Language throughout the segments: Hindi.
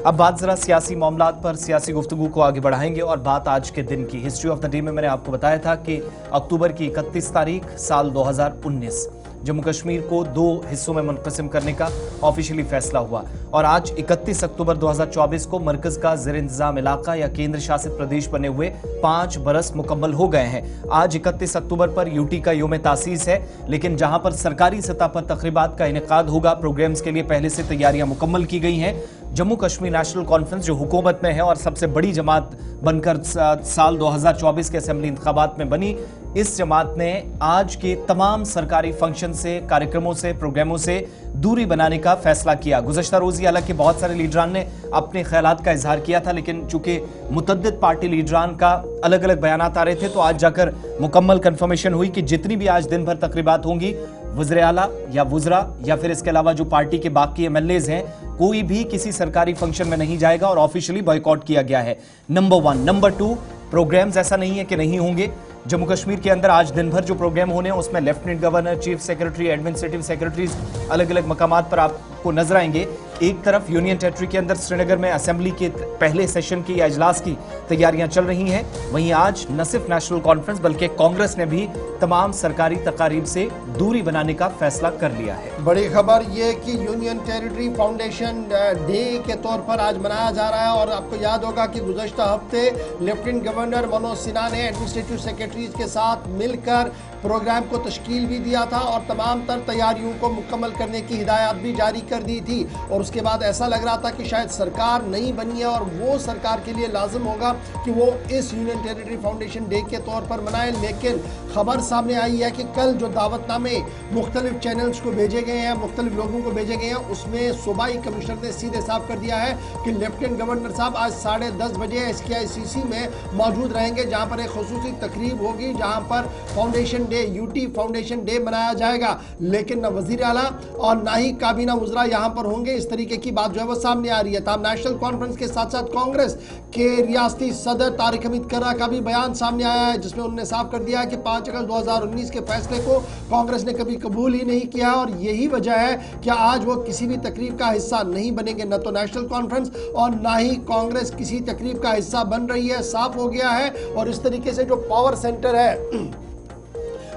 अब बात जरा सियासी मामलात पर, सियासी गुफ्तगू को आगे बढ़ाएंगे और बात आज के दिन की। हिस्ट्री ऑफ द डे में मैंने आपको बताया था कि अक्टूबर की 31 तारीख साल 2019 जम्मू कश्मीर को 2 हिस्सों में मुनक़सिम करने का ऑफिशियली फैसला हुआ और आज 31 अक्टूबर 2024 को मरकज का ज़ेर इंतज़ाम इलाका या केंद्र शासित प्रदेश बने हुए 5 बरस मुकम्मल हो गए हैं। आज 31 अक्टूबर पर यूटी का योम तासीस है, लेकिन जहां पर सरकारी सतह पर तकरीबात का इनेकाद होगा, प्रोग्राम्स के लिए पहले से तैयारियां मुकम्मल की गई हैं। जम्मू कश्मीर नेशनल कॉन्फ्रेंस जो हुकूमत में है और सबसे बड़ी जमात बनकर साल 2024 के असेंबली इंतखाबात में बनी, इस जमात ने आज के तमाम सरकारी फंक्शन से, कार्यक्रमों से, प्रोग्रामों से दूरी बनाने का फैसला किया। गुज़श्ता रोज़ी हालांकि बहुत सारे लीडरान ने अपने ख्यालात का इजहार किया था, लेकिन चूंकि मुतअद्दिद पार्टी लीडरान का अलग अलग बयानात आ रहे थे, तो आज जाकर मुकम्मल कंफर्मेशन हुई कि जितनी भी आज दिन भर तकरीबात होंगी, वज़ीर आला या वुज़रा या फिर इसके अलावा जो पार्टी के बाकी एमएलएज हैं, कोई भी किसी सरकारी फंक्शन में नहीं जाएगा और ऑफिशियली बॉयकॉट किया गया है। नंबर 1। नंबर 2, प्रोग्राम्स ऐसा नहीं है कि नहीं होंगे। जम्मू कश्मीर के अंदर आज दिन भर जो प्रोग्राम होने हैं उसमें lieutenant governor, chief secretary, administrative secretaries अलग अलग मकामात पर आपको नजर आएंगे। एक तरफ यूनियन टेरिटरी के अंदर श्रीनगर में असेंबली के पहले सेशन की या इजलास की तैयारियां चल रही हैं, वहीं आज न सिर्फ नेशनल कॉन्फ्रेंस बल्कि कांग्रेस ने भी तमाम सरकारी तकारीब से दूरी बनाने का फैसला कर लिया है। बड़ी खबर ये कि यूनियन टेरिटरी फाउंडेशन डे के तौर पर आज मनाया जा रहा है और आपको याद होगा कि गुज़श्ता हफ्ते लेफ्टिनेंट गवर्नर मनोज सिन्हा ने एडमिनिस्ट्रेटिव सेक्रेटरीज के साथ मिलकर प्रोग्राम को तश्कील भी दिया था और तमाम तर तैयारियों को मुकम्मल करने की हिदायत भी जारी कर दी थी। और उसके बाद ऐसा लग रहा था कि शायद सरकार नहीं बनी है और वो सरकार के लिए लाजिम होगा कि वो इस यूनियन टेरिटरी फाउंडेशन डे के तौर पर मनाए। लेकिन खबर सामने आई है कि कल जो दावतनामे मुख्तलिफ चैनल्स को भेजे गए हैं, मुख्तलिफ लोगों को भेजे गए हैं, उसमें सूबाई कमिश्नर ने सीधे साफ कर दिया है कि लेफ्टिनेंट गवर्नर साहब आज 10:30 बजे SKICC में मौजूद रहेंगे, जहां पर एक खुसूसी तकरीब होगी, जहां पर foundation day, UT foundation day मनाया जाएगा। लेकिन न वजीर आला और ना ही काबीना वुज़रा यहां पर होंगे। इस तरीके की बात जो है वो सामने आ रही है। तमाम नेशनल कॉन्फ्रेंस के साथ साथ कांग्रेस के रियासती सदर तारिक हमीद कर्रा का भी बयान सामने आया है, जिसमें उन्होंने साफ कर दिया है कि 5 अगस्त 2019 के फैसले को कांग्रेस ने कभी कबूल ही नहीं किया और यही वजह है कि आज वो किसी भी तकरीब का हिस्सा नहीं बनेंगे। न तो नेशनल कॉन्फ्रेंस और ना ही कांग्रेस किसी तकरीब का हिस्सा बन रही है, साफ हो गया है। और इस तरीके से जो पावर सेंटर है,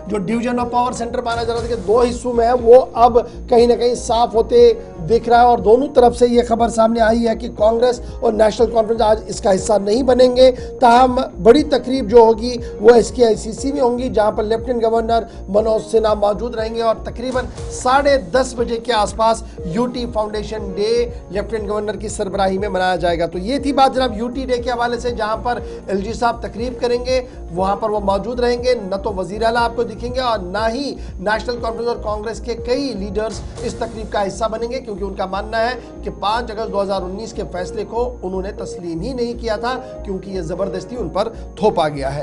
जो डिवीजन ऑफ पावर सेंटर माना जा रहा था कि 2 हिस्सों में है, वो अब कहीं ना कहीं साफ होते दिख रहा है। और दोनों तरफ से ये खबर सामने आई है कि कांग्रेस और नेशनल कॉन्फ्रेंस आज इसका हिस्सा नहीं बनेंगे। ताहम बड़ी तकरीब जो होगी वो SKICC में होंगी, जहां पर लेफ्टिनेंट गवर्नर मनोज सिन्हा मौजूद रहेंगे और तकरीबन 10:30 बजे के आसपास UT foundation day lieutenant governor की सरबराही में मनाया जाएगा। तो ये थी बात जनाब यूटी डे के हवाले से, जहां पर LG साहब तकरीब करेंगे, वहां पर वो मौजूद रहेंगे। न तो वजीर आला आपको दिखेंगे और ना ही नेशनल कॉन्फ्रेंस और कांग्रेस के कई लीडर्स इस तकरीब का हिस्सा बनेंगे, क्योंकि उनका मानना है कि 5 अगस्त 2019 के फैसले को उन्होंने तस्लीम ही नहीं किया था, क्योंकि यह जबरदस्ती उन पर थोपा गया है।